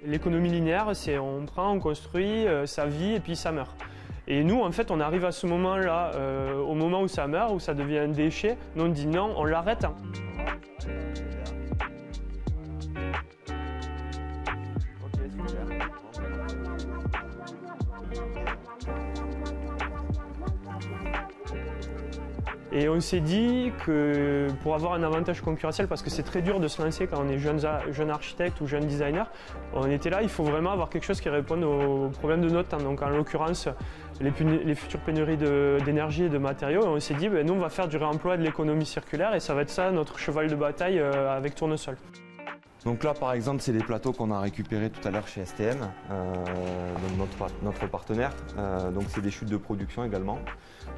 L'économie linéaire, c'est on prend, on construit, ça vit et puis ça meurt. Et nous, en fait, on arrive à ce moment-là, au moment où ça meurt, où ça devient un déchet. Nous, on dit non, on l'arrête. Et on s'est dit que pour avoir un avantage concurrentiel, parce que c'est très dur de se lancer quand on est jeune architecte ou jeune designer, on était là, il faut vraiment avoir quelque chose qui réponde aux problèmes de notre temps. Donc en l'occurrence, les futures pénuries d'énergie et de matériaux. Et on s'est dit, nous on va faire du réemploi de l'économie circulaire et ça va être ça notre cheval de bataille avec Tournesol. Donc là par exemple c'est des plateaux qu'on a récupérés tout à l'heure chez STM, notre partenaire. Donc c'est des chutes de production également.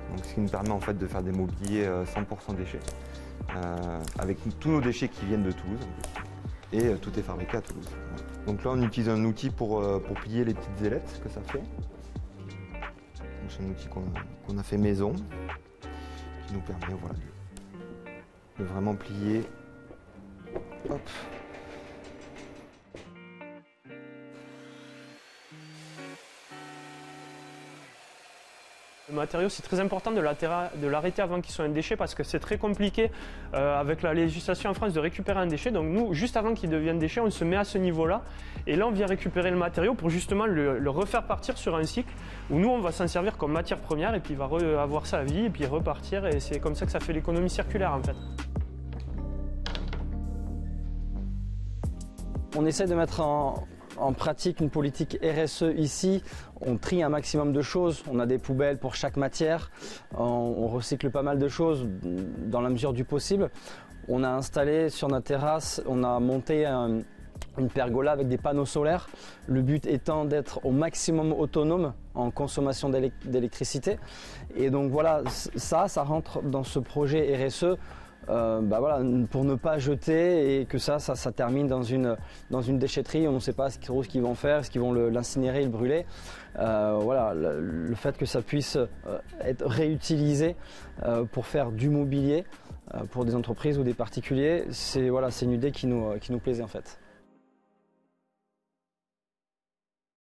Donc, ce qui nous permet en fait de faire des mobiliers 100% déchets, avec tous nos déchets qui viennent de Toulouse. Et tout est fabriqué à Toulouse. Donc là on utilise un outil pour plier les petites ailettes que ça fait. C'est un outil qu'on a fait maison, qui nous permet voilà, de vraiment plier. Hop. Le matériau, c'est très important de l'arrêter avant qu'il soit un déchet parce que c'est très compliqué avec la législation en France de récupérer un déchet. Donc nous, juste avant qu'il devienne déchet, on se met à ce niveau-là et là on vient récupérer le matériau pour justement le refaire partir sur un cycle où nous on va s'en servir comme matière première et puis il va avoir sa vie et puis repartir et c'est comme ça que ça fait l'économie circulaire en fait. On essaie de mettre en pratique une politique RSE ici. On trie un maximum de choses, on a des poubelles pour chaque matière, on recycle pas mal de choses dans la mesure du possible. On a installé sur notre terrasse, on a monté une pergola avec des panneaux solaires, le but étant d'être au maximum autonome en consommation d'électricité. Et donc voilà, ça rentre dans ce projet RSE. Voilà, pour ne pas jeter et que ça termine dans une déchetterie, on ne sait pas ce qu'ils vont faire, est-ce qu'ils vont l'incinérer, le brûler. Voilà, le fait que ça puisse être réutilisé pour faire du mobilier pour des entreprises ou des particuliers, c'est une idée qui nous plaisait en fait.